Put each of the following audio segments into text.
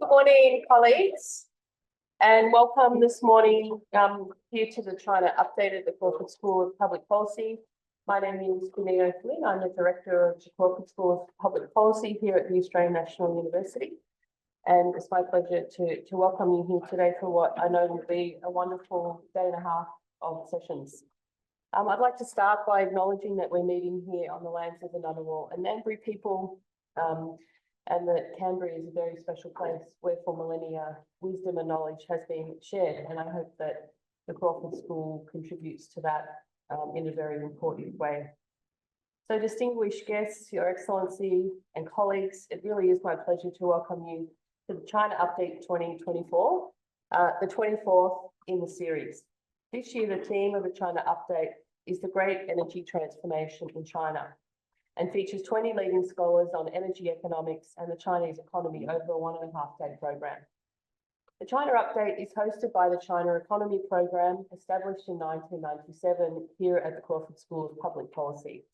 Good morning, colleagues, and welcome this morning here to the China Update at the Crawford School of Public Policy. My name is Janine. I'm the Director of the Crawford School of Public Policy here at the Australian National University. And it's my pleasure to welcome you here today for what I know will be a wonderful day and a half of sessions. I'd like to start by acknowledging that we're meeting here on the lands of the Ngunnawal and Ngambri people, and that Canberra is a very special place where for millennia wisdom and knowledge has been shared. And I hope that the Crawford School contributes to that in a very important way. So distinguished guests, Your Excellency and colleagues, it really is my pleasure to welcome you to the China Update 2024, the 24th in the series. This year, the theme of the China Update is the Great Energy Transformation in China, and features 20 leading scholars on energy economics and the Chinese economy over a 1.5-day program. The China Update is hosted by the China Economy Program, established in 1997 here at the Crawford School of Public Policy.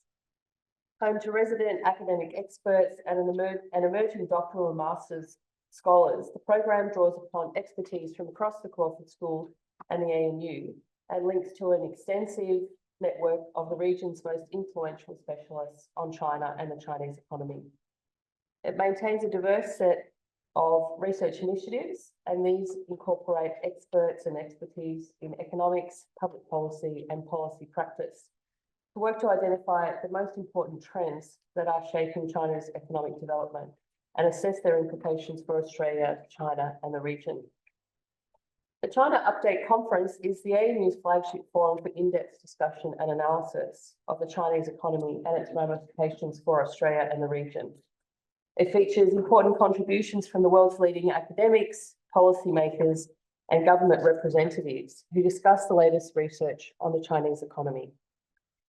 Home to resident academic experts and emerging doctoral and master's scholars, the program draws upon expertise from across the Crawford School and the ANU and links to an extensive network of the region's most influential specialists on China and the Chinese economy. It maintains a diverse set of research initiatives, and these incorporate experts and expertise in economics, public policy, and policy practice to work to identify the most important trends that are shaping China's economic development and assess their implications for Australia, China, and the region. The China Update Conference is the ANU's flagship forum for in-depth discussion and analysis of the Chinese economy and its ramifications for Australia and the region. It features important contributions from the world's leading academics, policymakers, and government representatives who discuss the latest research on the Chinese economy.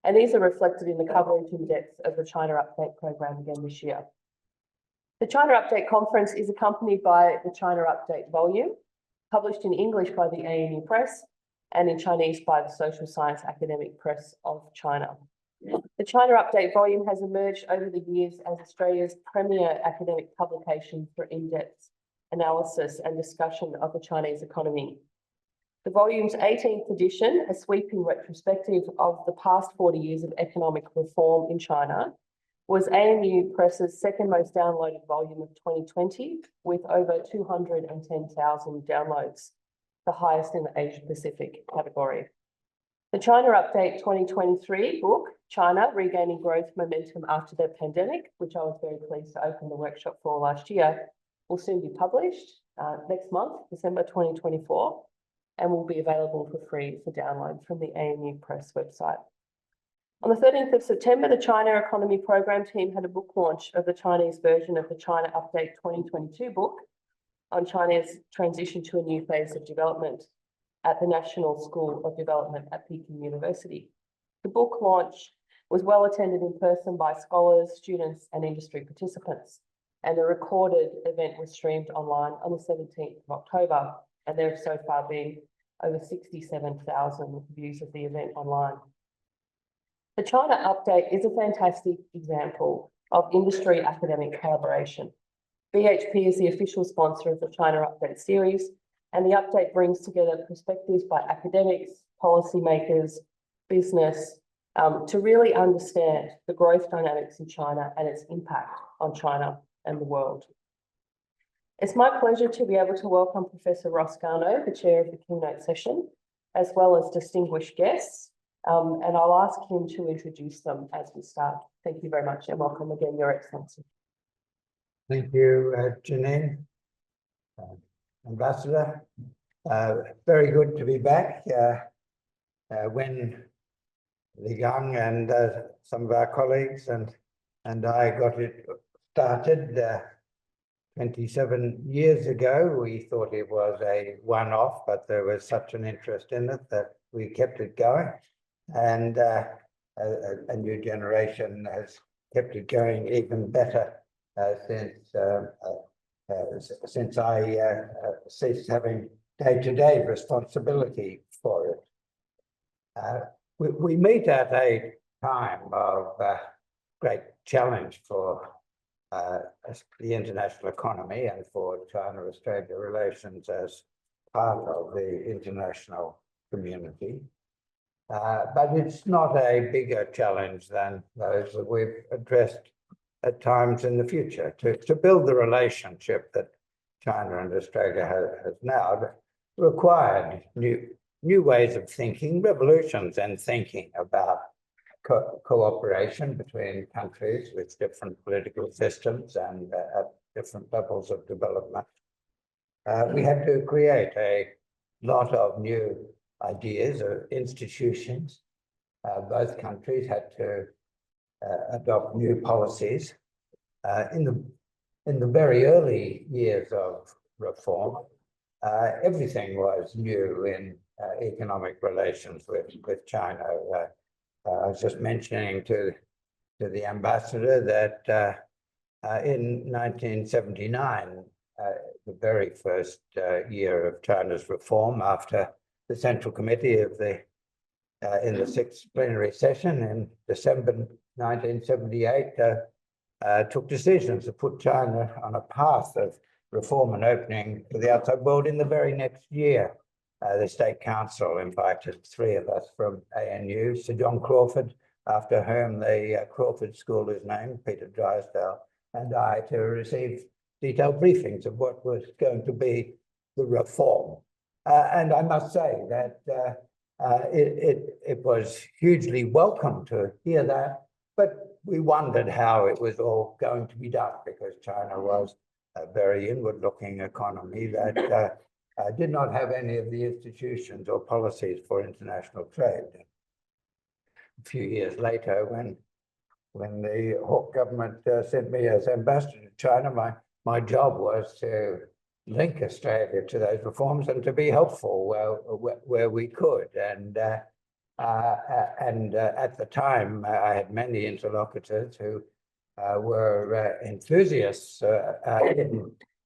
And these are reflected in the coverage in depth of the China Update program again this year. The China Update Conference is accompanied by the China Update volume, published in English by the ANU Press and in Chinese by the Social Science Academic Press of China. The China Update volume has emerged over the years as Australia's premier academic publication for in-depth analysis and discussion of the Chinese economy. The volume's 18th edition, a sweeping retrospective of the past 40 years of economic reform in China, was ANU Press's second most downloaded volume of 2020, with over 210,000 downloads, the highest in the Asia Pacific category. The China Update 2023 book, China, Regaining Growth Momentum After the Pandemic, which I was very pleased to open the workshop for last year, will soon be published next month, December 2024, and will be available for free for download from the ANU Press website. On the 13th of September, the China Economy Program team had a book launch of the Chinese version of the China Update 2022 book on China's transition to a new phase of development at the National School of Development at Peking University. The book launch was well attended in person by scholars, students, and industry participants, and the recorded event was streamed online on the 17th of October, and there have so far been over 67,000 views of the event online. The China Update is a fantastic example of industry academic collaboration. BHP is the official sponsor of the China Update series, and the update brings together perspectives by academics, policymakers, business, to really understand the growth dynamics in China and its impact on China and the world. It's my pleasure to be able to welcome Professor Ross Garnaut, the chair of the keynote session, as well as distinguished guests. And I'll ask him to introduce them as we start. Thank you very much, and welcome again, Your Excellency. Thank you, Janine, Ambassador. Very good to be back. When Li Gang and some of our colleagues and I got it started 27 years ago, we thought it was a one-off, but there was such an interest in it that we kept it going. And a new generation has kept it going even better since I ceased having day-to-day responsibility for it. We meet at a time of great challenge for the international economy and for China-Australia relations as part of the international community. But it's not a bigger challenge than those that we've addressed at times in the future. To build the relationship that China and Australia has now required new ways of thinking, revolutions in thinking about cooperation between countries with different political systems and at different levels of development. We had to create a lot of new ideas or institutions. Both countries had to adopt new policies. In the very early years of reform, everything was new in economic relations with China. I was just mentioning to the ambassador that in 1979, the very first year of China's reform, after the Central Committee of in the sixth plenary session in December 1978 took decisions to put China on a path of reform and opening to the outside world. In the very next year, the State Council invited 3 of us from ANU, Sir John Crawford, after whom the Crawford School is named, Peter Drysdale, and I, to receive detailed briefings of what was going to be the reform. And I must say that it was hugely welcome to hear that, but we wondered how it was all going to be done, because China was a very inward-looking economy that did not have any of the institutions or policies for international trade. A few years later, when the Hawke government sent me as ambassador to China, my job was to link Australia to those reforms and to be helpful where we could. And at the time, I had many interlocutors who were enthusiasts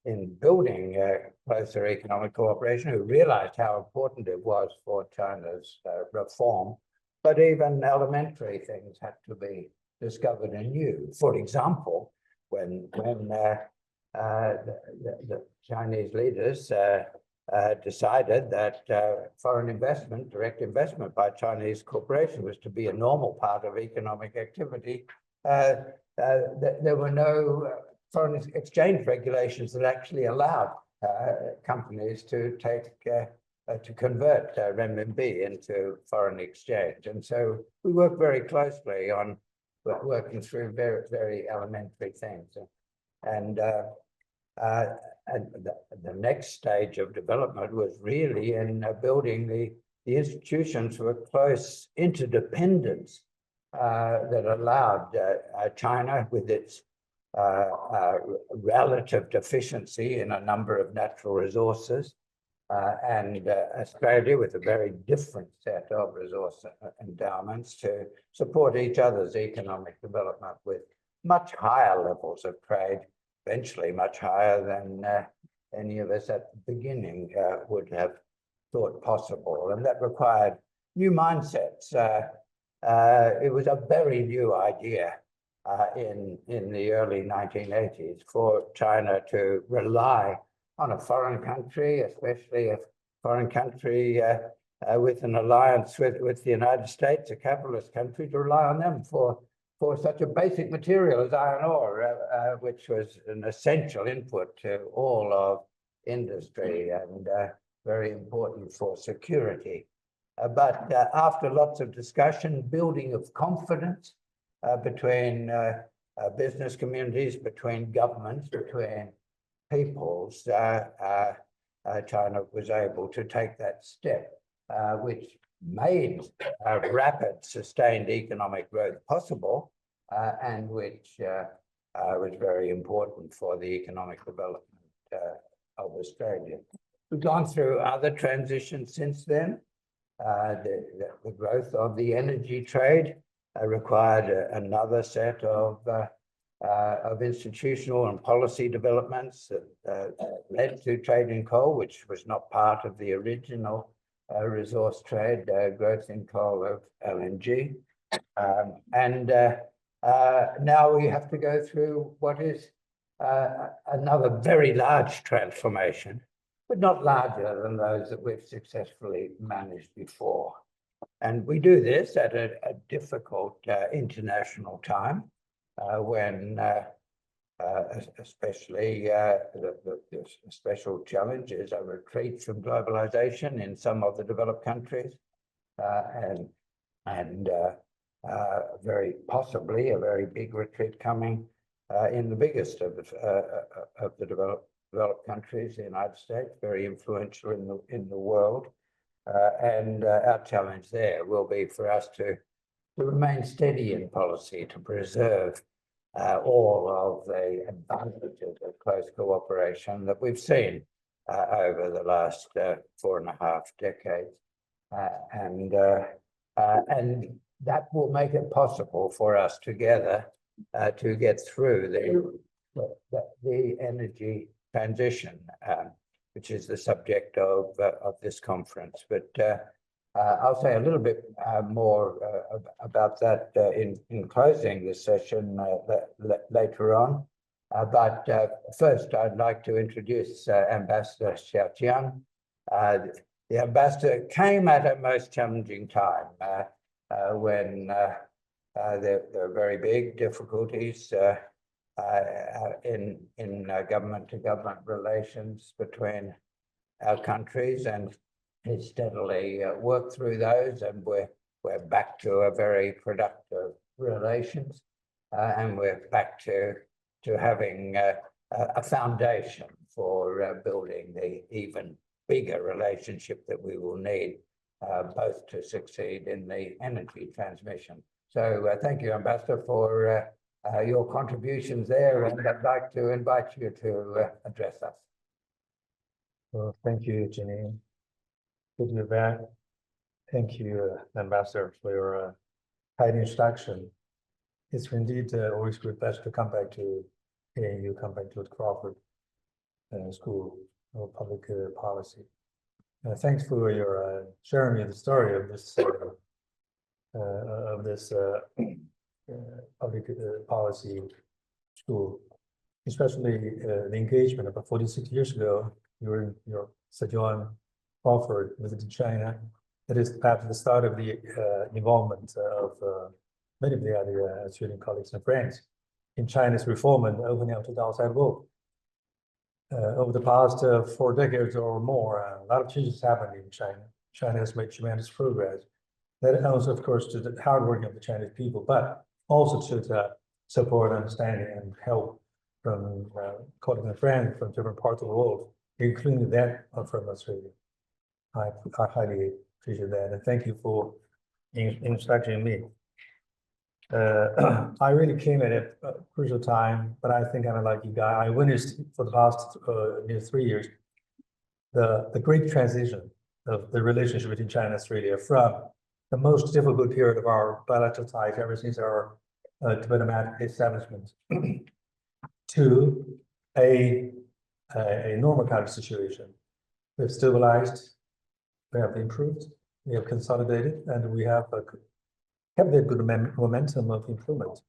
in building closer economic cooperation, who realized how important it was for China's reform. But even elementary things had to be discovered anew. For example, when the Chinese leaders decided that foreign investment, direct investment by Chinese corporations, was to be a normal part of economic activity, there were no foreign exchange regulations that actually allowed companies to convert renminbi into foreign exchange. And so we worked very closely on working through very, very elementary things. And the next stage of development was really in building the institutions for close interdependence that allowed China, with its relative deficiency in a number of natural resources, and Australia with a very different set of resource endowments, to support each other's economic development with much higher levels of trade, eventually much higher than any of us at the beginning would have thought possible. And that required new mindsets. It was a very new idea in the early 1980s for China to rely on a foreign country, especially a foreign country with an alliance with the United States, a capitalist country, to rely on them for such a basic material as iron ore, which was an essential input to all of industry and very important for security. But after lots of discussion, building of confidence between business communities, between governments, between peoples, China was able to take that step, which made rapid, sustained economic growth possible, and which was very important for the economic development of Australia. We've gone through other transitions since then. The growth of the energy trade required another set of institutional and policy developments that led to trade in coal, which was not part of the original resource trade, growth in coal of LNG. And now we have to go through what is another very large transformation, but not larger than those that we've successfully managed before. And we do this at a difficult international time when especially the special challenge is a retreat from globalization in some of the developed countries, and very possibly a very big retreat coming in the biggest of the developed countries, the United States, very influential in the world. And our challenge there will be for us to remain steady in policy, to preserve all of the advantages of close cooperation that we've seen over the last 4.5 decades. And that will make it possible for us together to get through the energy transition, which is the subject of this conference. But I'll say a little bit more about that in closing this session later on. But first, I'd like to introduce Ambassador Qian. The ambassador came at a most challenging time when there were very big difficulties in government-to-government relations between our countries, and he steadily worked through those, and we're back to a very productive relations, and we're back to having a foundation for building the even bigger relationship that we will need both to succeed in the energy transmission. So thank you, Ambassador, for your contributions there, and I'd like to invite you to address us. Well, thank you, Janine. Good to be back. Thank you, Ambassador, for your kind introduction. It's indeed always a great pleasure to come back to ANU, come back to the Crawford School of Public Policy. Thanks for your sharing me the story of this public policy school, especially the engagement about 46 years ago. Your Sir John Crawford visited China. That is perhaps the start of the involvement of many of the other student colleagues and friends in China's reform and opening up to the outside world. Over the past 4 decades or more, a lot of changes happened in China. China has made tremendous progress. That owes, of course, to the hard work of the Chinese people, but also to the support, understanding, and help from colleagues and friends from different parts of the world, including that from Australia. I highly appreciate that, and thank you for instructing me. I really came at a crucial time, but I think I'm a lucky guy. I witnessed for the past near 3 years the great transition of the relationship between China and Australia from the most difficult period of our bilateral ties ever since our diplomatic establishment to a normal kind of situation. We've stabilized, we have improved, we have consolidated, and we have kept a good momentum of improvement.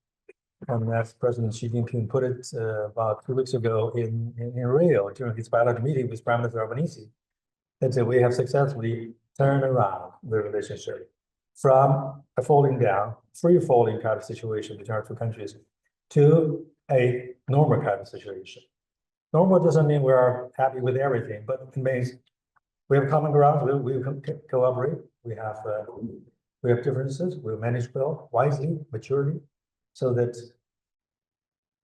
And as President Xi Jinping put it about 2 weeks ago in Rio during his bilateral meeting with Prime Minister Albanese, that we have successfully turned around the relationship from a free-falling kind of situation between our two countries to a normal kind of situation. Normal doesn't mean we are happy with everything, but it means we have common ground, we cooperate, we have differences, we manage well, wisely, maturely, so that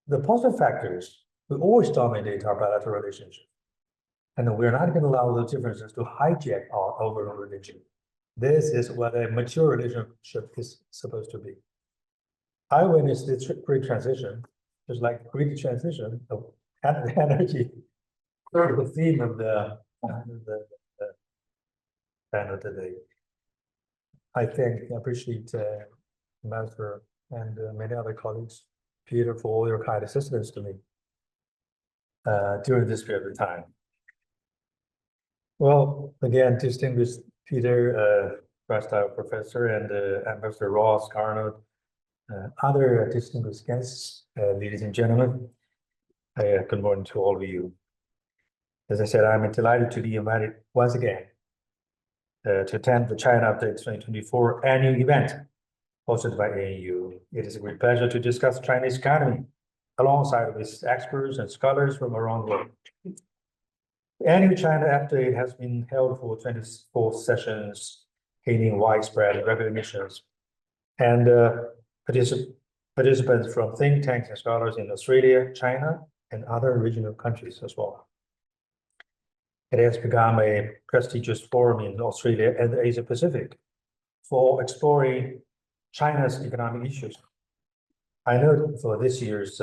the positive factors will always dominate our bilateral relationship. And we're not going to allow those differences to hijack our overall relationship. This is what a mature relationship is supposed to be. I witnessed this great transition, just like the great transition of energy, the theme of the panel today. I appreciate Master and many other colleagues, Peter, for all your kind assistance to me during this period of time. Well, again, distinguished Peter, Garnaut Professor, and Ambassador Ross, Garnaut, other distinguished guests, ladies and gentlemen, good morning to all of you. As I said, I'm delighted to be invited once again to attend the China Update 2024 annual event hosted by ANU. It is a great pleasure to discuss Chinese economy alongside with experts and scholars from around the world. The annual China Update has been held for 24 sessions, gaining widespread recognitions, and participants from think tanks and scholars in Australia, China, and other regional countries as well. It has become a prestigious forum in Australia and the Asia Pacific for exploring China's economic issues. I know for this year's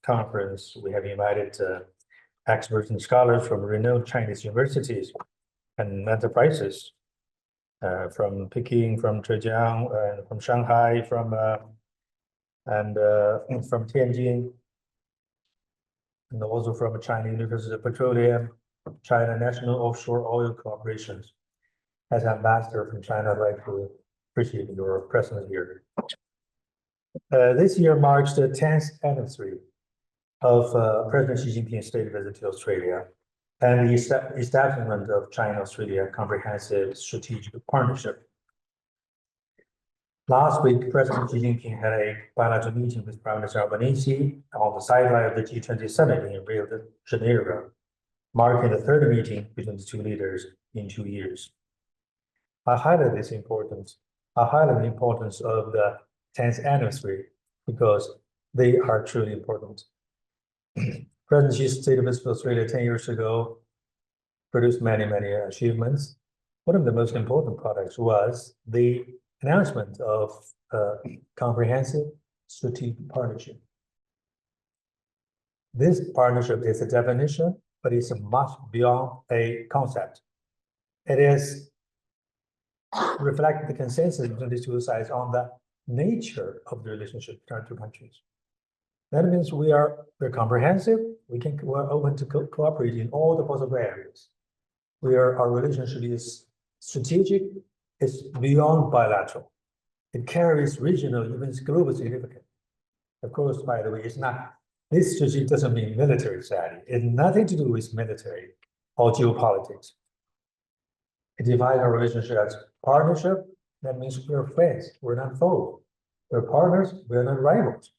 conference, we have invited experts and scholars from renowned Chinese universities and enterprises from Peking, from Zhejiang, from Shanghai, from Tianjin, and also from China University of Petroleum, China National Offshore Oil Corporation. As ambassador from China, I'd like to appreciate your presence here. This year marks the 10th anniversary of President Xi Jinping's state visit to Australia and the establishment of China-Australia Comprehensive Strategic Partnership. Last week, President Xi Jinping had a bilateral meeting with Prime Minister Albanese on the sideline of the G20 summit in Rio de Janeiro, marking the third meeting between the two leaders in 2 years. I highlight the importance of the 10th anniversary because they are truly important. President Xi's state visit to Australia 10 years ago produced many achievements. One of the most important products was the announcement of a comprehensive strategic partnership. This partnership is a definition, but it's much beyond a concept. It is reflecting the consensus between these two sides on the nature of the relationship between our two countries. That means we're comprehensive. We're open to cooperate in all the possible areas. Our relationship is strategic. It's beyond bilateral. It carries regional, even global significance. Of course, by the way, it's not. This strategy doesn't mean military strategy. It's nothing to do with military or geopolitics. It defines our relationship as partnership. That means we're friends. We're not foes. We're partners. We're not rivals.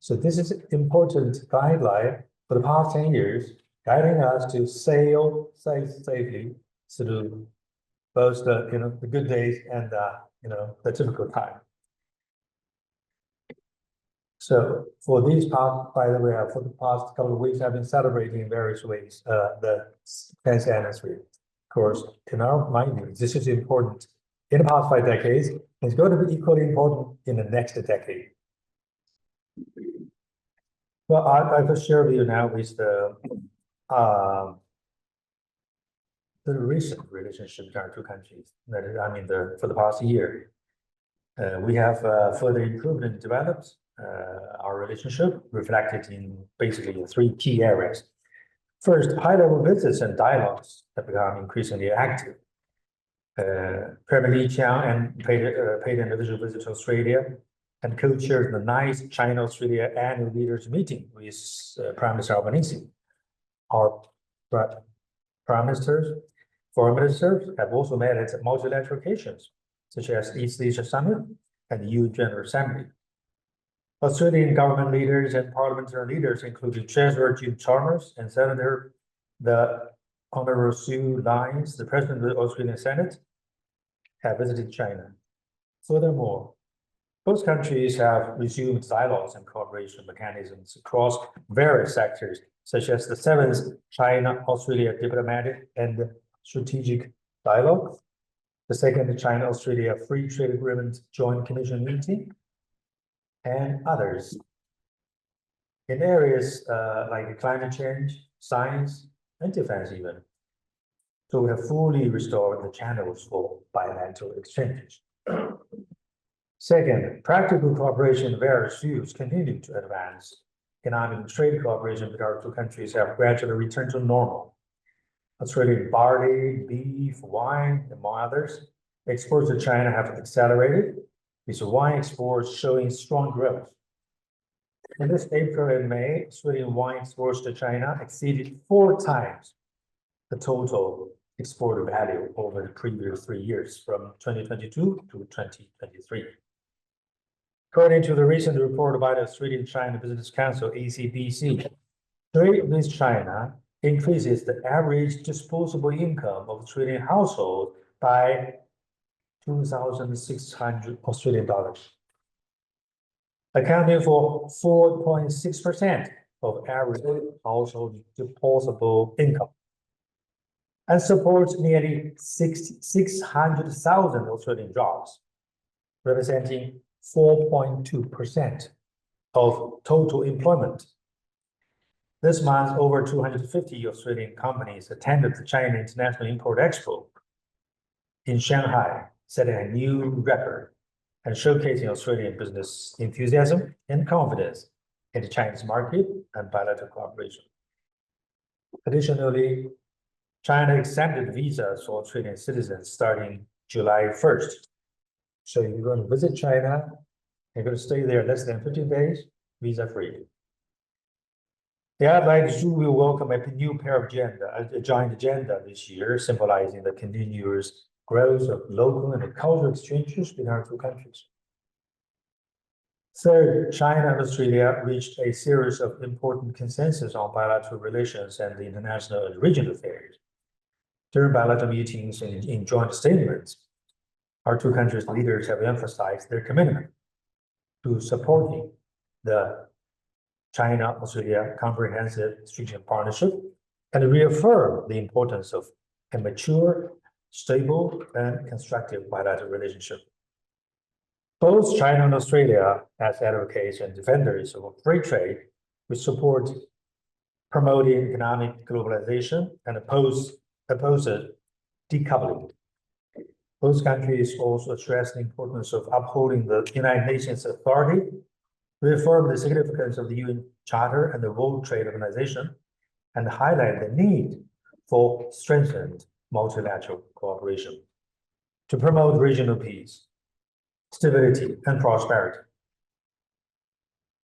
So this is an important guideline for the past 10 years, guiding us to sail safely through both the good days and the difficult time. So for the past couple of weeks, I've been celebrating in various ways the 10th anniversary. Of course, in our mind, this is important in the past 5 decades. It's going to be equally important in the next decade. Well, I will share with you now with the recent relationship between our two countries. For the past year, we have further improved and developed our relationship, reflected in basically 3 key areas. First, high-level visits and dialogues have become increasingly active. Premier Li Qian paid an official visit to Australia and co-chaired the 9th China-Australia Annual Leaders Meeting with Prime Minister Albanese. Our prime ministers, foreign ministers have also met at multilateral occasions, such as East Asia Summit and the EU General Assembly. Australian government leaders and parliamentary leaders, including Treasurer Jim Chalmers and Senator the Honourable Shu Ling Heng, the President of the Australian Senate, have visited China. Furthermore, both countries have resumed dialogues and cooperation mechanisms across various sectors, such as the 7th China-Australia Diplomatic and Strategic Dialogue, the 2nd China-Australia Free Trade Agreement Joint Commission meeting, and others. In areas like climate change, science, and defense even. So we have fully restored the channels for bilateral exchanges. Second, practical cooperation in various fields continue to advance. Economic and trade cooperation between our two countries have gradually returned to normal. Australian barley, beef, wine, among others, exports to China have accelerated. with wine exports showing strong growth. In this April and May, Australian wine exports to China exceeded 4 times the total export value over the previous 3 years, from 2022 to 2023. According to the recent report by the Australian-China Business Council, ACBC, trade with China increases the average disposable income of Australian households by 2,600 Australian dollars, accounting for 4.6% of average household disposable income, and supports nearly 600,000 Australian jobs, representing 4.2% of total employment. This month, over 250 Australian companies attended the China International Import Expo in Shanghai, setting a new record and showcasing Australian business enthusiasm and confidence in the Chinese market and bilateral cooperation. Additionally, China extended visas for Australian citizens starting July 1st. So if you're going to visit China, you're going to stay there less than 15 days, visa-free. The Allied Zoo will welcome a new pair of a joint agenda this year, symbolizing the continuous growth of local and cultural exchanges between our two countries. Third, China and Australia reached a series of important consensus on bilateral relations and the international and regional affairs. During bilateral meetings and in joint statements, our two countries' leaders have emphasized their commitment to supporting the China-Australia Comprehensive Strategic Partnership and reaffirm the importance of a mature, stable, and constructive bilateral relationship. Both China and Australia, as advocates and defenders of free trade, will support promoting economic globalization and oppose decoupling. Both countries also stress the importance of upholding the United Nations authority, reaffirm the significance of the UN Charter and the World Trade Organization, and highlight the need for strengthened multilateral cooperation to promote regional peace, stability, and prosperity.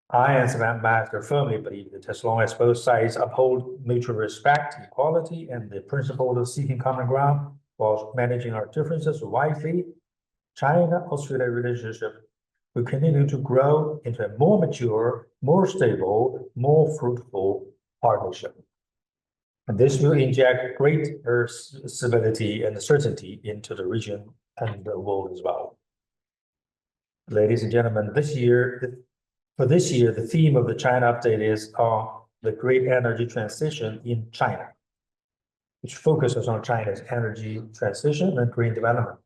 I, as an ambassador, firmly believe that as long as both sides uphold mutual respect, equality, and the principle of seeking common ground while managing our differences wisely, China-Australia relationship will continue to grow into a more mature, more stable, more fruitful partnership. And this will inject greater stability and certainty into the region and the world as well. Ladies and gentlemen, for this year, the theme of the China update is on the great energy transition in China, which focuses on China's energy transition and green development,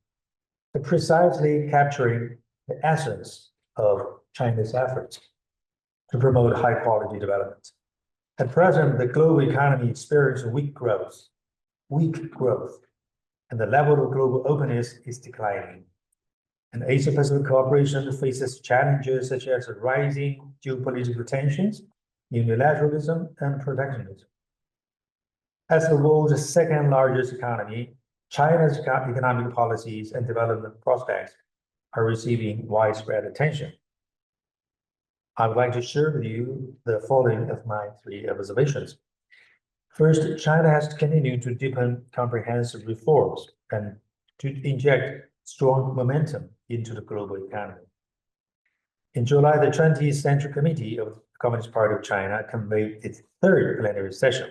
and precisely capturing the essence of China's efforts to promote high-quality development. At present, the global economy experiences weak growth, and the level of global openness is declining. And Asia-Pacific cooperation faces challenges such as rising geopolitical tensions, unilateralism, and protectionism. As the world's second largest economy, China's economic policies and development prospects are receiving widespread attention. I would like to share with you the following of my 3 observations. First, China has to continue to deepen comprehensive reforms and to inject strong momentum into the global economy. In July, the 20th Central Committee of the Communist Party of China convened its 3rd plenary session.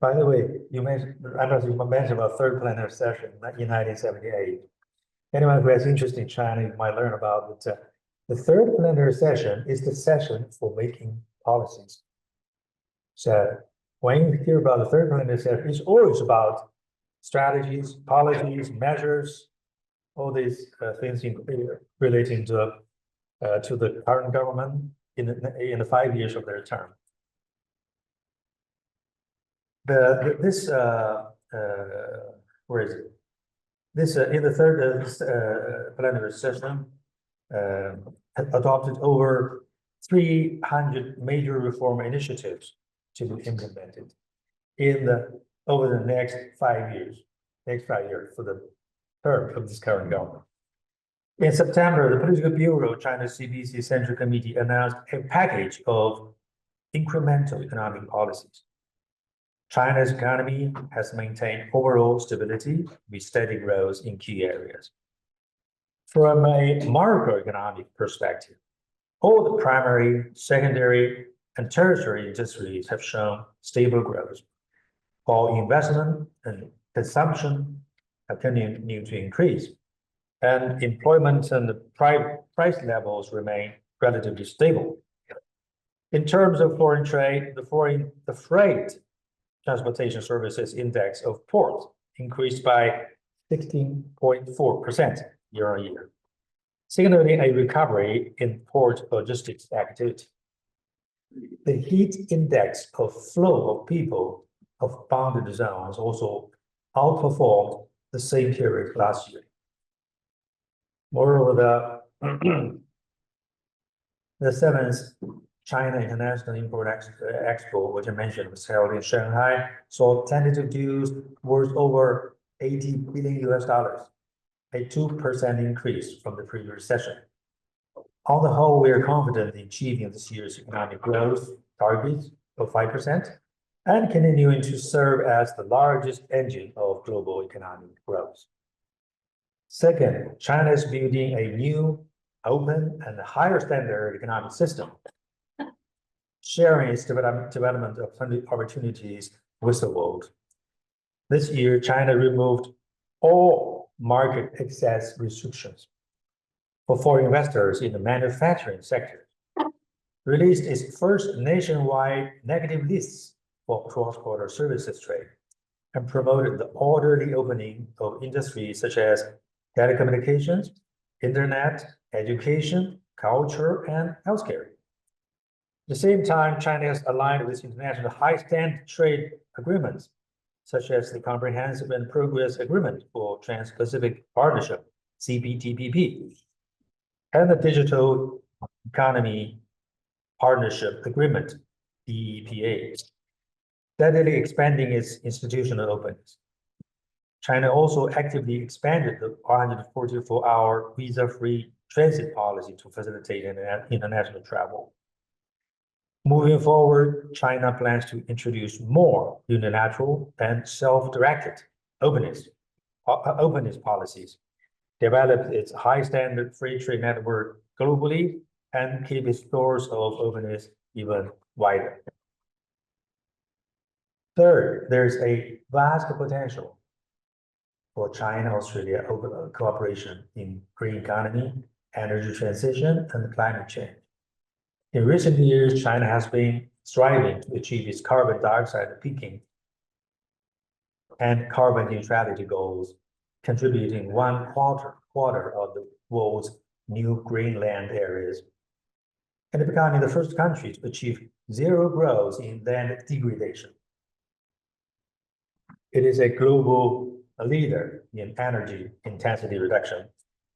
By the way, you mentioned about 3rd plenary session in 1978. Anyone who has interest in China might learn about it. The 3rd plenary session is the session for making policies. So when you hear about the 3rd plenary session, it's always about strategies, policies, measures, all these things relating to the current government in the 5 years of their term. Where is it? This in the 3rd plenary session adopted over 300 major reform initiatives to be implemented over the next 5 years for the term of this current government. In September, the Political Bureau of China's CPC Central Committee announced a package of incremental economic policies. China's economy has maintained overall stability with steady growth in key areas. From a macroeconomic perspective, all the primary, secondary, and tertiary industries have shown stable growth, while investment and consumption have continued to increase, and employment and price levels remain relatively stable. In terms of foreign trade, the freight transportation services index of ports increased by 16.4% year-on-year, signaling a recovery in port logistics activity. The heat index of flow of people of bounded zones also outperformed the same period last year. Moreover, the seventh China International Import Expo, which I mentioned, was held in Shanghai, saw tentative deals worth over $80 billion, a 2% increase from the previous session. On the whole, we are confident in achieving this year's economic growth target of 5% and continuing to serve as the largest engine of global economic growth. Second, China is building a new, open, and higher standard economic system, sharing its development opportunities with the world. This year, China removed all market access restrictions for foreign investors in the manufacturing sector, released its first nationwide negative lists for cross-border services trade, and promoted the orderly opening of industries such as telecommunications, internet, education, culture, and healthcare. At the same time, China has aligned with international high-standard trade agreements, such as the Comprehensive and Progress Agreement for Trans-Pacific Partnership, CPTPP, and the Digital Economy Partnership Agreement, DEPA, steadily expanding its institutional openness. China also actively expanded the 144-hour visa-free transit policy to facilitate international travel. Moving forward, China plans to introduce more unilateral and self-directed openness policies, develop its high-standard free trade network globally, and keep its doors of openness even wider. Third, there's a vast potential for China-Australia cooperation in green economy, energy transition, and climate change. In recent years, China has been striving to achieve its carbon dioxide peaking and carbon neutrality goals, contributing one quarter of the world's new green land areas, and becoming the first country to achieve zero growth in land degradation. It is a global leader in energy intensity reduction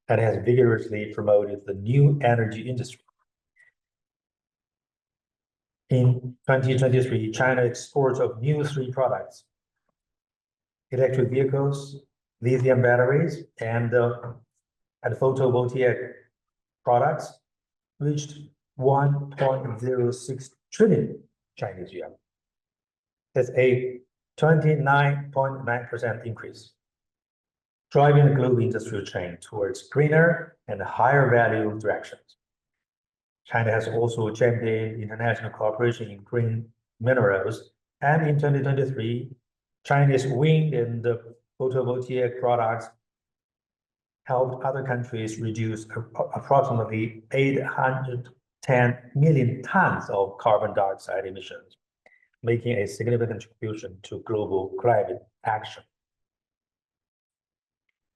and has vigorously promoted the new energy industry. In 2023, China exports of new three products: electric vehicles, lithium batteries, and photovoltaic products reached 1.06 trillion Chinese yuan. That's a 29.9% increase, driving the global industrial chain towards greener and higher value directions. China has also championed international cooperation in green minerals, and in 2023, Chinese wind and photovoltaic products helped other countries reduce approximately 810 million tons of carbon dioxide emissions, making a significant contribution to global climate action.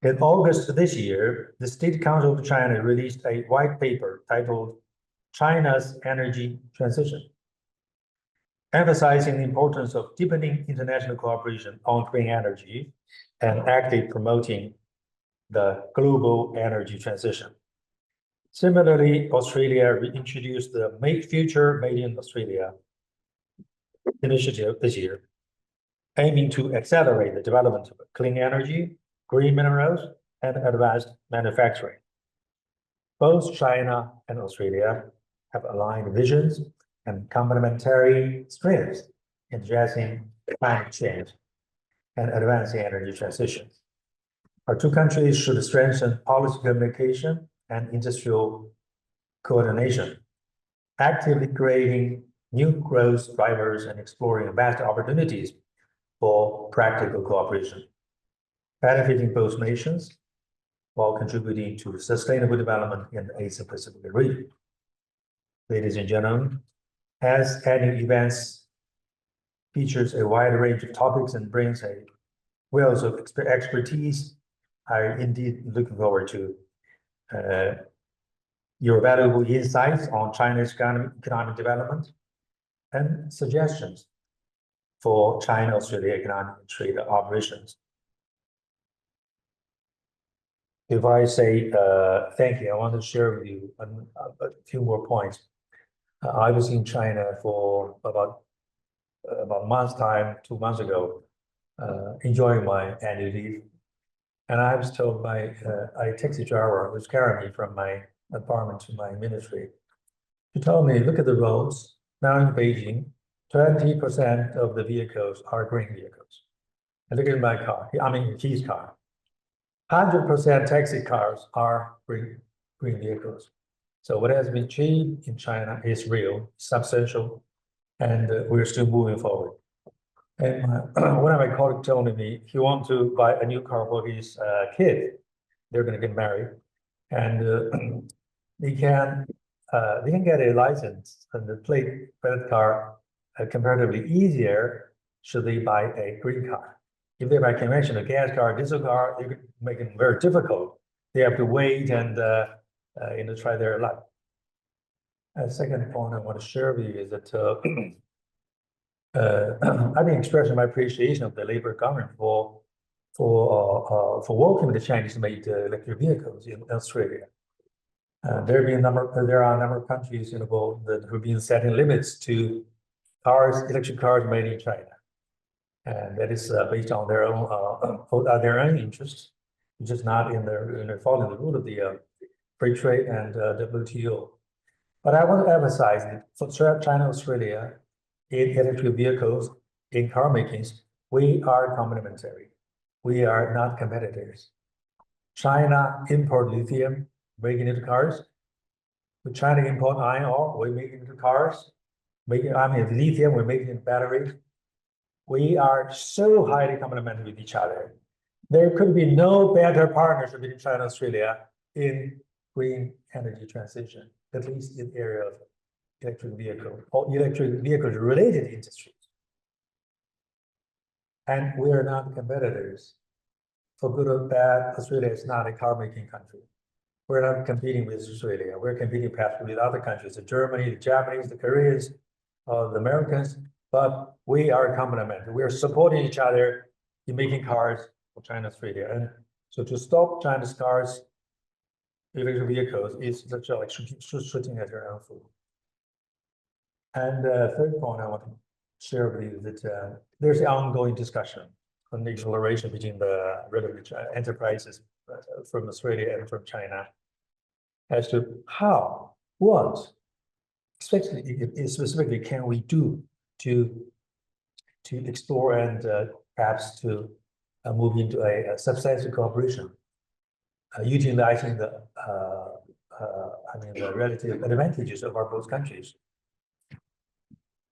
In August this year, the State Council of China released a white paper titled China's Energy Transition, emphasizing the importance of deepening international cooperation on green energy and actively promoting the global energy transition. Similarly, Australia reintroduced the Make Future Made in Australia initiative this year, aiming to accelerate the development of clean energy, green minerals, and advanced manufacturing. Both China and Australia have aligned visions and complementary strengths in addressing climate change and advancing energy transition. Our two countries should strengthen policy communication and industrial coordination, actively creating new growth drivers and exploring vast opportunities for practical cooperation, benefiting both nations while contributing to sustainable development in the Asia-Pacific region. Ladies and gentlemen, as annual events features a wide range of topics and brings a wealth of expertise, I indeed looking forward to your valuable insights on China's economic development and suggestions for China-Australia economic and trade operations. If I say thank you, I want to share with you a few more points. I was in China for about a month's time, 2 months ago, enjoying my annual leave. And I was told by a taxi driver who was carrying me from my apartment to my ministry. He told me, look at the roads. Now in Beijing, 20% of the vehicles are green vehicles. And look at my car, I mean his car. 100% taxi cars are green vehicles. So what has been achieved in China is real, substantial, and we're still moving forward. And one of my colleagues told me he wants to buy a new car for his kid. They're going to get married, and they can get a license and the plate for that car comparatively easier should they buy a green car. If they buy conventional gas car, diesel car, they could make it very difficult. They have to wait and try their luck. A second point I want to share with you is that I've been expressing my appreciation of the Labour government for welcoming the Chinese-made electric vehicles in Australia. There are a number of countries in the world that have been setting limits to electric cars made in China, and that is based on their own interests, which is not following the rule of the free trade and WTO. But I want to emphasize that for China, Australia, in electric vehicles, in car makings, we are complementary. We are not competitors. China import lithium, making it cars. With China import iron ore, we're making it cars. Lithium, we're making it batteries. We are so highly complementary with each other. There could be no better partnership between China and Australia in green energy transition, at least in the area of electric vehicle or electric vehicle related industries. And we are not competitors. For good or bad, Australia is not a car making country. We're not competing with Australia. We're competing perhaps with other countries, the Germany, the Japanese, the Koreans, the Americans, but we are complementary. We are supporting each other in making cars for China, Australia. And so to stop China's cars, electric vehicles is such like shooting at their own foot. And third point I want to share with you that there's an ongoing discussion on the exploration between the relevant enterprises from Australia and from China as to what specifically can we do to explore and perhaps to move into a substantial cooperation, utilizing the relative advantages of our both countries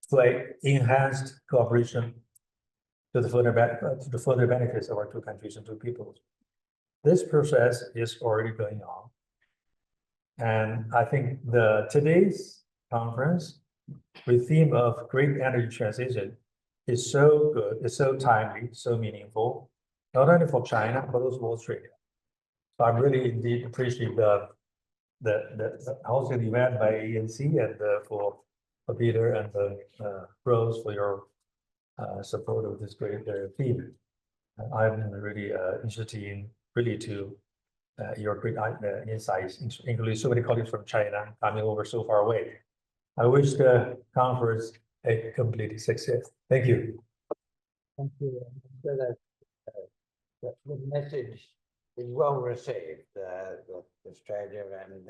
for enhanced cooperation to the further benefits of our two countries and two peoples. This process is already going on. And I think today's conference with theme of great energy transition is so good, it's so timely, so meaningful, not only for China, but also for Australia. So I'm really indeed appreciate the hosting the event by ANC and for Peter and Rose for your support of this great theme. I'm really interested in your great insights, including so many colleagues from China coming over so far away. I wish the conference a complete success. Thank you. Thank you. That good message well received. Australia and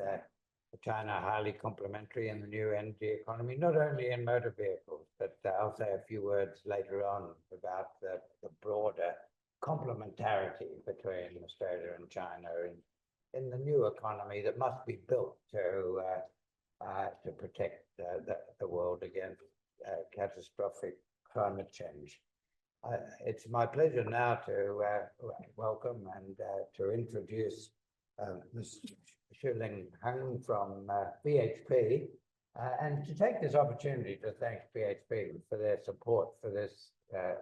China are highly complementary in the new energy economy, not only in motor vehicles, but I'll say a few words later on about the broader complementarity between Australia and China in the new economy that must be built to protect the world against catastrophic climate change. It's my pleasure now to welcome and to introduce Ms. Shu Ling Heng from BHP, and to take this opportunity to thank BHP for their support for this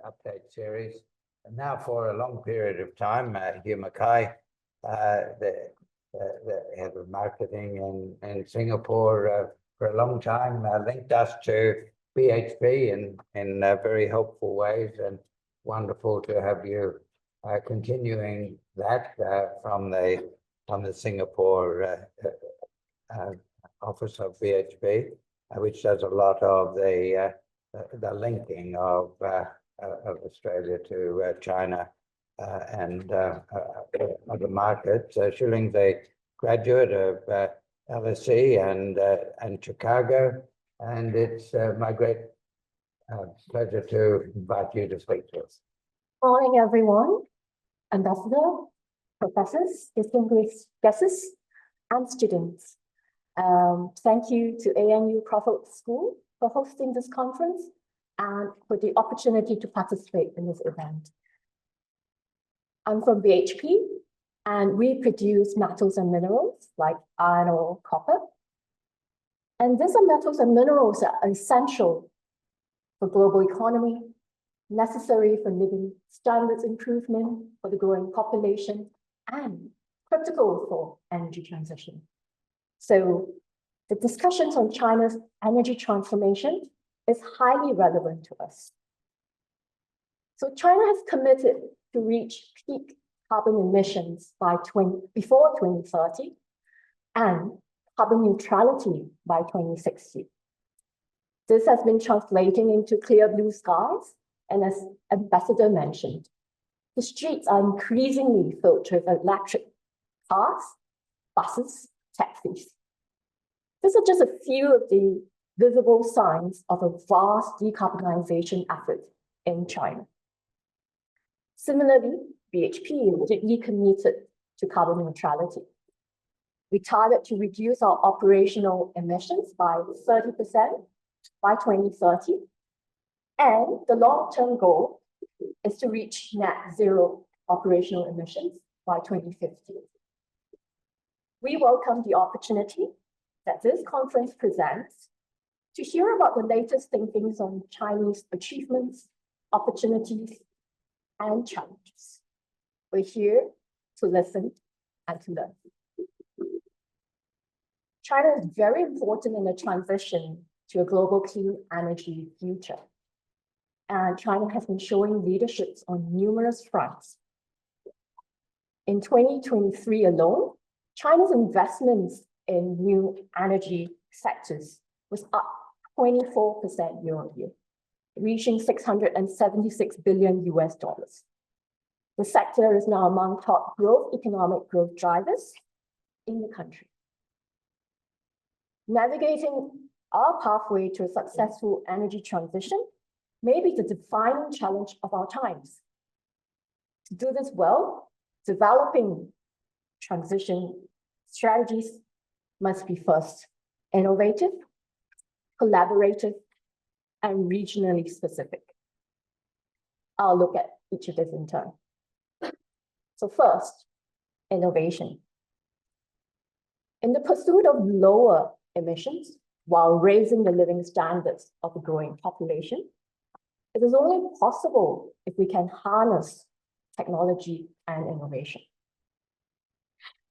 update series. And now for a long period of time, Hugh Mackay, the head of marketing in Singapore for a long time, linked us to BHP in very helpful ways, and wonderful to have you continuing that from the Singapore office of BHP, which does a lot of the linking of Australia to China and other markets. Shu Ling's a graduate of LSE and Chicago, and it's my great pleasure to invite you to speak to us. Morning, everyone, ambassador, professors, distinguished guests, and students. Thank you to ANU Crawford School for hosting this conference and for the opportunity to participate in this event. I'm from BHP, and we produce metals and minerals like iron ore, copper. And these are metals and minerals that are essential for global economy, necessary for living standards improvement for the growing population, and critical for energy transition. So the discussions on China's energy transformation is highly relevant to us. So China has committed to reach peak carbon emissions before 2030 and carbon neutrality by 2060. This has been translating into clear blue skies, and as Ambassador mentioned, the streets are increasingly filled with electric cars, buses, taxis. These are just a few of the visible signs of a vast decarbonization effort in China. Similarly, BHP is deeply committed to carbon neutrality. We target to reduce our operational emissions by 30% by 2030, and the long-term goal is to reach net zero operational emissions by 2050. We welcome the opportunity that this conference presents to hear about the latest thinkings on Chinese achievements, opportunities, and challenges. We're here to listen and to learn. China is very important in the transition to a global clean energy future. And China has been showing leadership on numerous fronts. In 2023 alone, China's investments in new energy sectors was up 24% year-on-year, reaching $676 billion US. The sector is now among top economic growth drivers in the country. Navigating our pathway to a successful energy transition may be the defining challenge of our times. To do this well, developing transition strategies must be first innovative, collaborative, and regionally specific. I'll look at each of these in turn. So first, innovation. In the pursuit of lower emissions while raising the living standards of a growing population, it is only possible if we can harness technology and innovation.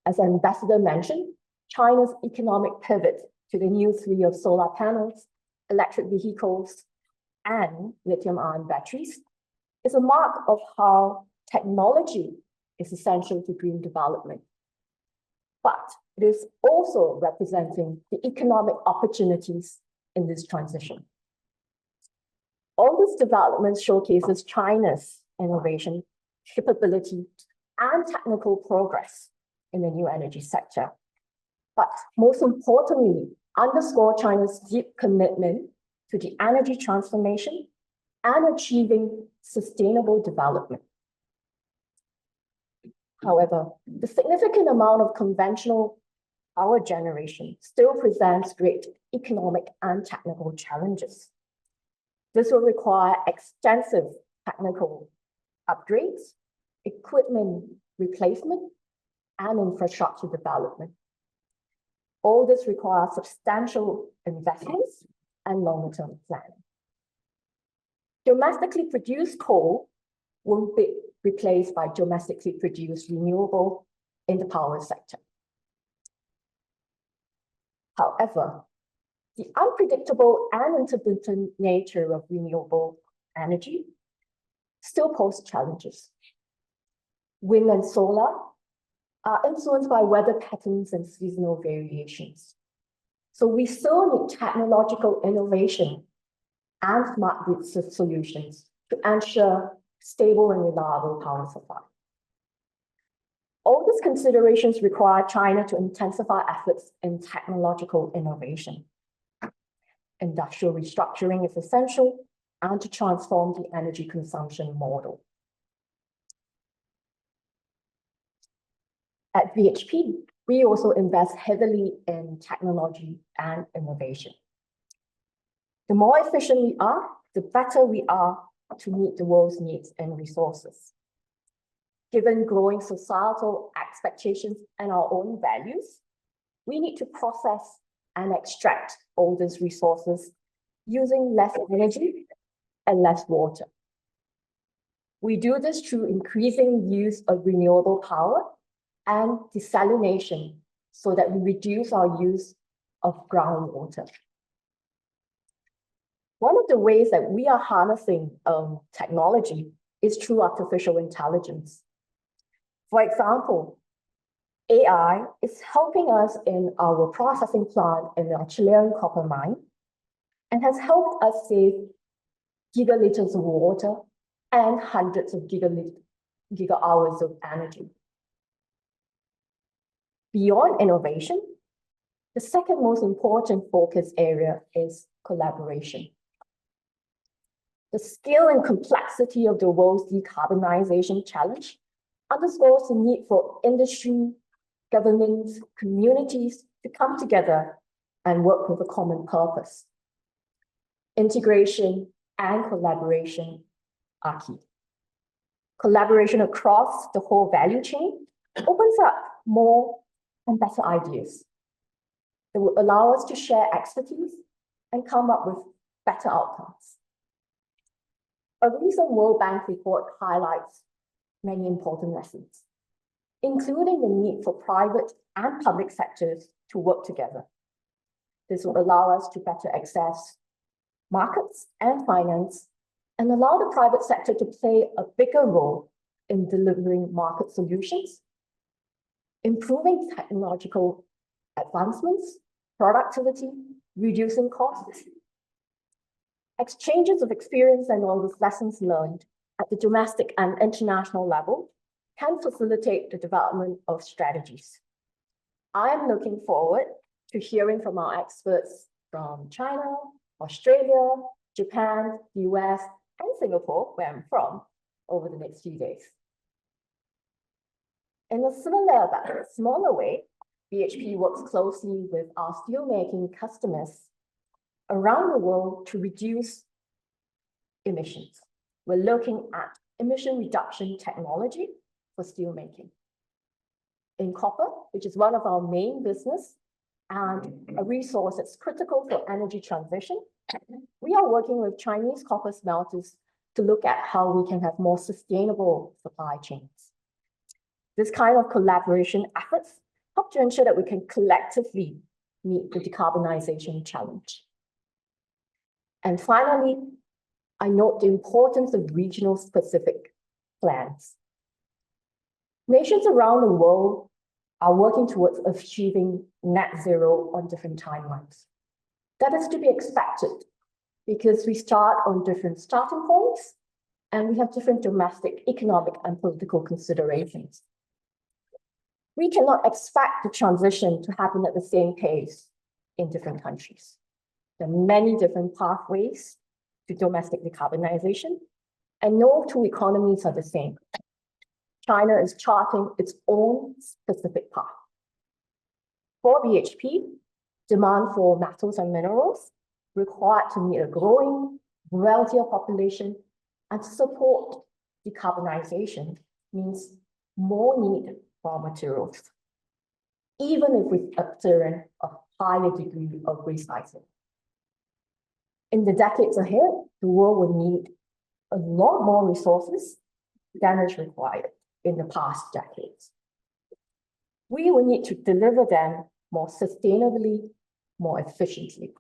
As Ambassador mentioned, China's economic pivot to the new three of solar panels, electric vehicles, and lithium-ion batteries is a mark of how technology is essential to green development. But it is also representing the economic opportunities in this transition. All this development showcases China's innovation capability and technical progress in the new energy sector. But most importantly, underscore China's deep commitment to the energy transformation and achieving sustainable development. However, the significant amount of conventional power generation still presents great economic and technical challenges. This will require extensive technical upgrades, equipment replacement, and infrastructure development. All this requires substantial investments and longer-term planning. Domestically produced coal won't be replaced by domestically produced renewable in the power sector. However, the unpredictable and intermittent nature of renewable energy still pose challenges. Wind and solar are influenced by weather patterns and seasonal variations. So we still need technological innovation and smart grid solutions to ensure stable and reliable power supply. All these considerations require China to intensify efforts in technological innovation. Industrial restructuring is essential and to transform the energy consumption model. At BHP, we also invest heavily in technology and innovation. The more efficient we are, the better we are to meet the world's needs and resources. Given growing societal expectations and our own values, we need to process and extract all these resources using less energy and less water. We do this through increasing use of renewable power and desalination so that we reduce our use of groundwater. One of the ways that we are harnessing technology is through artificial intelligence. For example, AI is helping us in our processing plant in our Chilean copper mine and has helped us save gigaliters of water and hundreds of giga-hours of energy. Beyond innovation, the second most important focus area is collaboration. The scale and complexity of the world's decarbonization challenge underscores the need for industry, governments, communities to come together and work with a common purpose. Integration and collaboration are key. Collaboration across the whole value chain opens up more and better ideas. It will allow us to share expertise and come up with better outcomes. A recent World Bank report highlights many important lessons, including the need for private and public sectors to work together. This will allow us to better access markets and finance and allow the private sector to play a bigger role in delivering market solutions, improving technological advancements, productivity, reducing costs. Exchanges of experience and all those lessons learned at the domestic and international level can facilitate the development of strategies. I am looking forward to hearing from our experts from China, Australia, Japan, the US, and Singapore, where I'm from, over the next few days. In a similar but smaller way, BHP works closely with our steelmaking customers around the world to reduce emissions. We're looking at emission reduction technology for steelmaking. In copper, which is one of our main business and a resource that's critical for energy transition, we are working with Chinese copper smelters to look at how we can have more sustainable supply chains. This kind of collaboration efforts help to ensure that we can collectively meet the decarbonization challenge. And finally, I note the importance of regional specific plans. Nations around the world are working towards achieving net zero on different timelines. That is to be expected because we start on different starting points and we have different domestic, economic, and political considerations. we cannot expect the transition to happen at the same pace in different countries. There are many different pathways to domestic decarbonization, and no two economies are the same. China is charting its own specific path. For BHP, demand for metals and minerals required to meet a growing, wealthier population and to support decarbonization means more need for materials, even if with observing a higher degree of recycling. In the decades ahead, the world will need a lot more resources than is required in the past decades. We will need to deliver them more sustainably, more efficiently.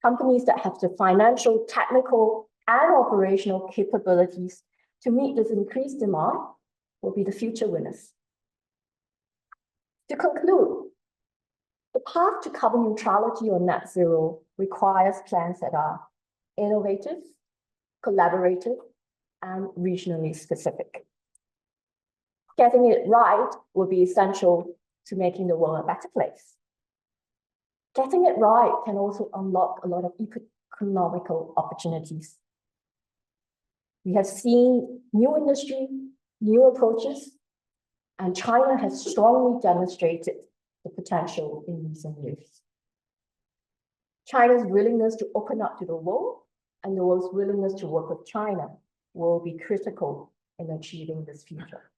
Companies that have the financial, technical, and operational capabilities to meet this increased demand will be the future winners. To conclude, the path to carbon neutrality or net zero requires plans that are innovative, collaborative, and regionally specific. Getting it right will be essential to making the world a better place. Getting it right can also unlock a lot of economical opportunities. We have seen new industry, new approaches, and China has strongly demonstrated the potential in recent years. China's willingness to open up to the world and the world's willingness to work with China will be critical in achieving this future.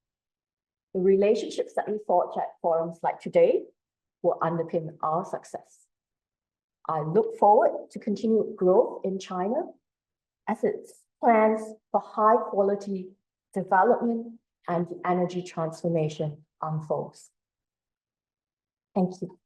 The relationships that we forge at forums like today will underpin our success. I look forward to continued growth in China as its plans for high quality development and the energy transformation unfolds. Thank you.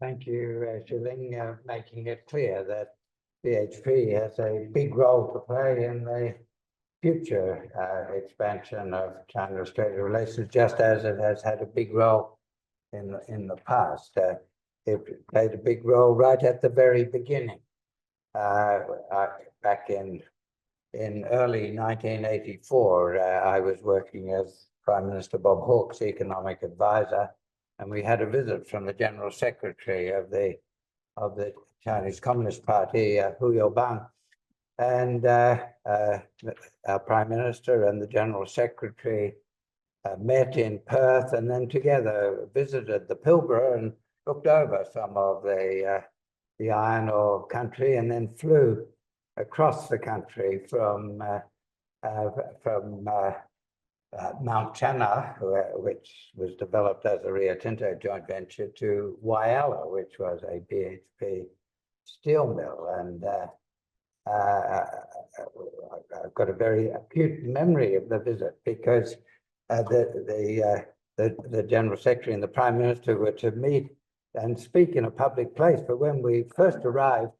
Thank you, Shu Ling, making it clear that BHP has a big role to play in the future expansion of China-Australia relations, just as it has had a big role in the past. It played a big role right at the very beginning. Back in early 1984, I was working as Prime Minister Bob Hawke's economic advisor, and we had a visit from the General Secretary of the Chinese Communist Party, Hu Yaobang, and our Prime Minister and the General Secretary met in Perth, and then together visited the Pilbara and looked over some of the iron ore country, and then flew across the country from Mount Chana, which was developed as a Rio Tinto joint venture, to Whyalla, which was a BHP steel mill. And I've got a very acute memory of the visit, because the General Secretary and the Prime Minister were to meet and speak in a public place. But when we first arrived,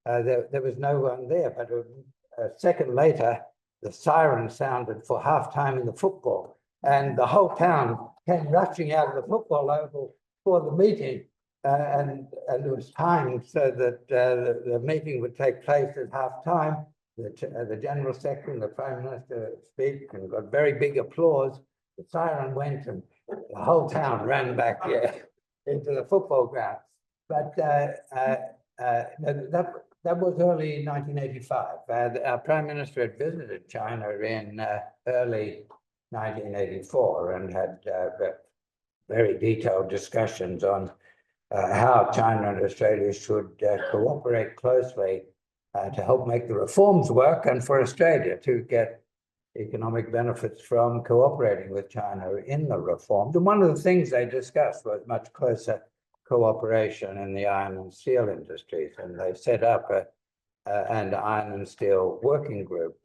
there was no one there. But a second later, the siren sounded for halftime in the football, and the whole town came rushing out of the football oval for the meeting. And it was timed so that the meeting would take place at halftime. The General Secretary and the Prime Minister speak, and got very big applause. The siren went, and the whole town ran back into the football ground. But that was early 1985. Our Prime Minister had visited China in early 1984 and had very detailed discussions on how China and Australia should cooperate closely to help make the reforms work, and for Australia to get economic benefits from cooperating with China in the reforms. And one of the things they discussed was much closer cooperation in the iron and steel industries, and they set up an iron and steel working group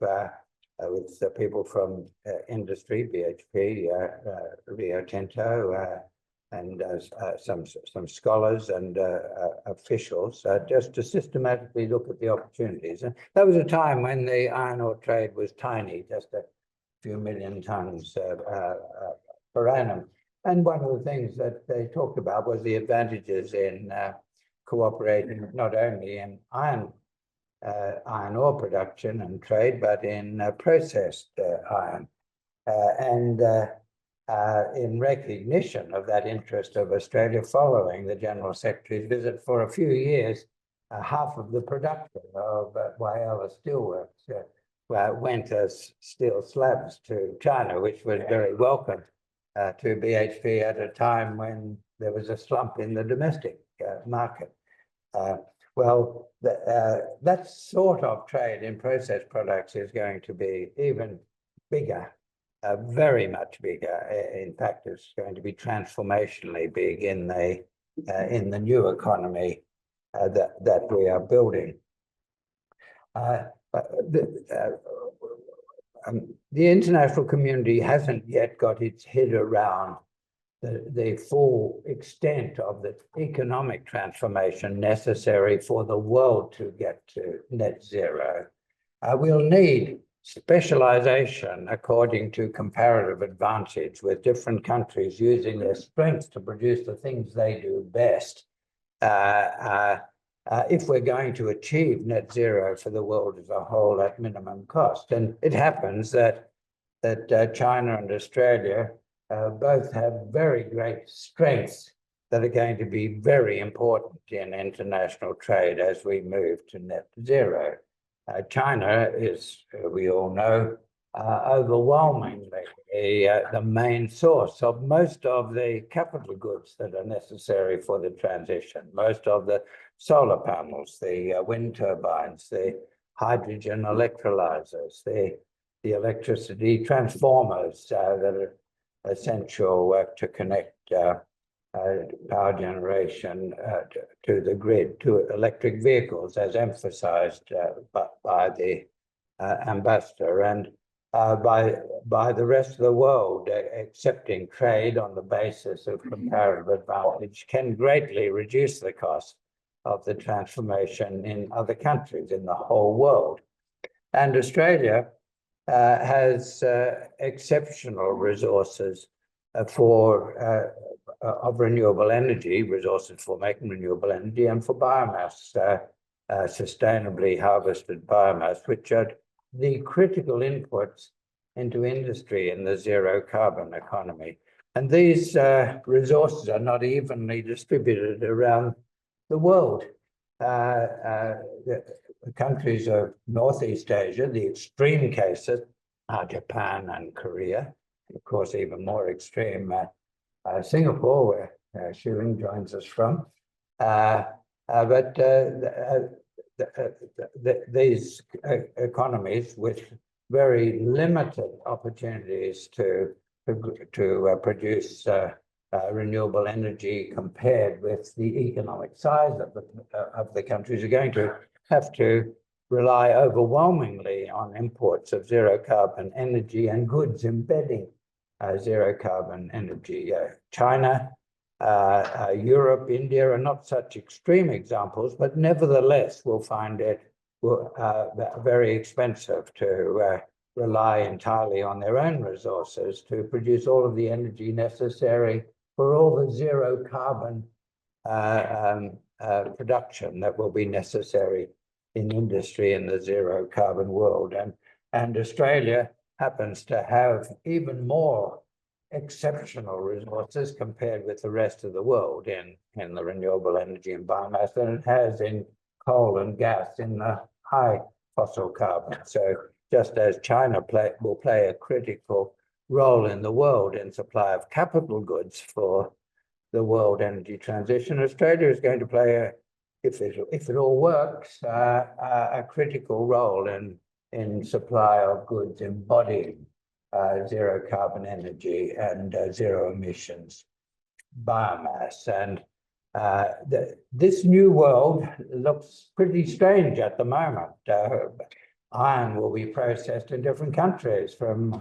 with the people from industry, BHP, Rio Tinto, and some scholars and officials, just to systematically look at the opportunities. And that was a time when the iron ore trade was tiny, just a few million tons per annum. And one of the things that they talked about was the advantages in cooperating not only in iron ore production and trade, but in processed iron. And in recognition of that interest of Australia, following the General Secretary's visit for a few years, half of the production of Whyalla Steelworks went as steel slabs to China, which was very welcome to BHP at a time when there was a slump in the domestic market. Well, that sort of trade in processed products is going to be even bigger, very much bigger. In fact, it's going to be transformationally big in the new economy that we are building. The international community hasn't yet got its head around the full extent of the economic transformation necessary for the world to get to net zero. We'll need specialization according to comparative advantage, with different countries using their strengths to produce the things they do best. If we're going to achieve net zero for the world as a whole at minimum cost. And it happens that China and Australia both have very great strengths that are going to be very important in international trade as we move to net zero. China is, we all know, overwhelmingly the main source of most of the capital goods that are necessary for the transition, most of the solar panels, the wind turbines, the hydrogen electrolyzers, the electricity transformers that are essential to connect power generation to the grid, to electric vehicles, as emphasized by the ambassador, and by the rest of the world. Accepting trade on the basis of comparative advantage can greatly reduce the cost of the transformation in other countries in the whole world. And Australia has exceptional resources of renewable energy, resources for making renewable energy, and for biomass, sustainably harvested biomass, which are the critical inputs into industry in the zero carbon economy. And these resources are not evenly distributed around the world. The countries of Northeast Asia, the extreme cases are Japan and Korea, of course, even more extreme, Singapore, where Shu Ling joins us from. These economies with very limited opportunities to produce renewable energy compared with the economic size of the countries are going to have to rely overwhelmingly on imports of zero carbon energy and goods embedding zero carbon energy. China, Europe, India are not such extreme examples, but nevertheless will find it very expensive to rely entirely on their own resources to produce all of the energy necessary for all the zero carbon production that will be necessary in industry in the zero carbon world. And Australia happens to have even more exceptional resources compared with the rest of the world in the renewable energy and biomass than it has in coal and gas in the high fossil carbon. So just as China will play a critical role in the world in supply of capital goods for the world energy transition, Australia is going to play, if it all works, a critical role in supply of goods embodying zero carbon energy and zero emissions biomass. And this new world looks pretty strange at the moment. Iron will be processed in different countries from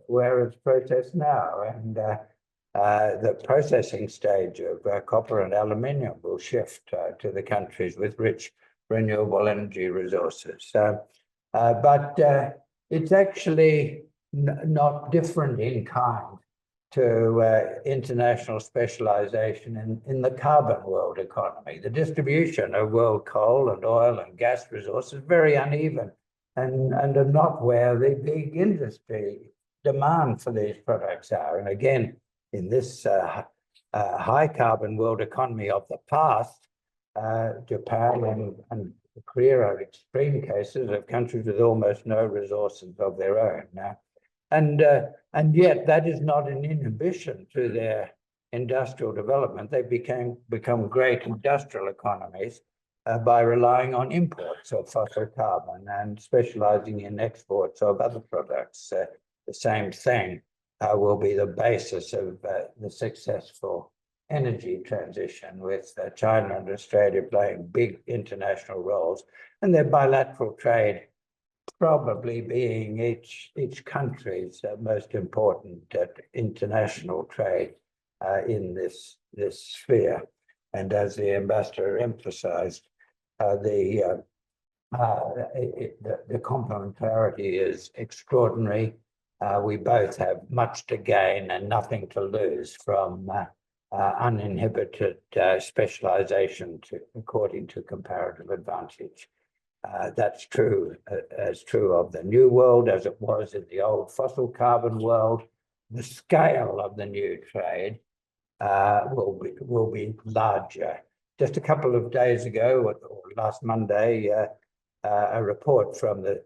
where it's processed now, and the processing stage of copper and aluminium will shift to the countries with rich renewable energy resources. But it's actually not different in kind international specialization in the carbon world economy. The distribution of world coal and oil and gas resources is very uneven and are not where the big industry demand for these products are. And again, in this high carbon world economy of the past, Japan and Korea are extreme cases of countries with almost no resources of their own now. And yet that is not an inhibition to their industrial development. They become great industrial economies by relying on imports of fossil carbon and specializing in exports of other products. The same thing will be the basis of the successful energy transition, with China and Australia playing big international roles, and their bilateral trade probably being each country's most important international trade in this sphere. And as the ambassador emphasized, the complementarity is extraordinary. We both have much to gain and nothing to lose from uninhibited specialization according to comparative advantage. That's true of the new world as it was in the old fossil carbon world. The scale of the new trade will be larger. Just a couple of days ago, or last Monday, a report from the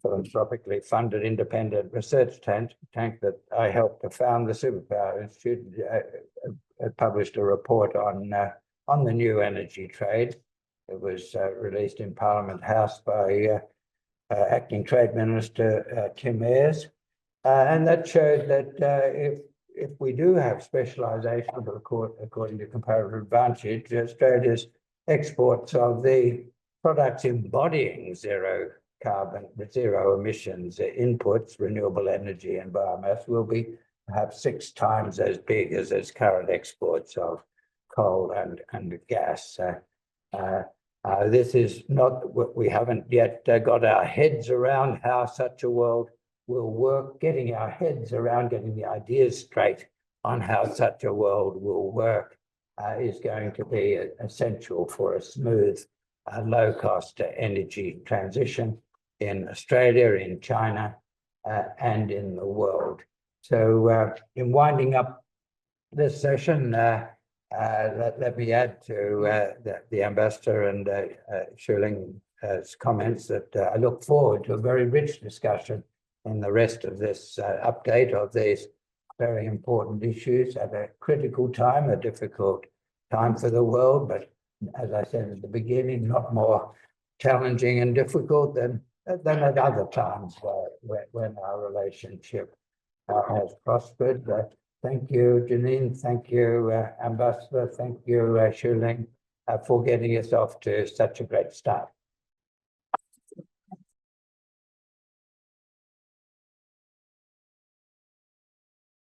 philanthropically funded independent research tank that I helped to found, the Superpower Institute, published a report on the new energy trade. It was released in Parliament House by Acting Trade Minister Tim Ayres, and that showed that if we do have specialisation, according to comparative advantage, Australia's exports of the products embodying zero carbon, zero emissions inputs, renewable energy and biomass, will be perhaps 6 times as big as its current exports of coal and gas. This is not what we haven't yet got our heads around how such a world will work. Getting our heads around, getting the ideas straight on how such a world will work is going to be essential for a smooth, low-cost energy transition in Australia, in China, and in the world. So in winding up this session, let me add to the ambassador and Shu Ling's comments that I look forward to a very rich discussion in the rest of this update of these very important issues at a critical time, a difficult time for the world, but as I said at the beginning, not more challenging and difficult than at other times when our relationship has prospered. Thank you, Janine. Thank you, Ambassador. Thank you, Shu Ling, for getting us off to such a great start.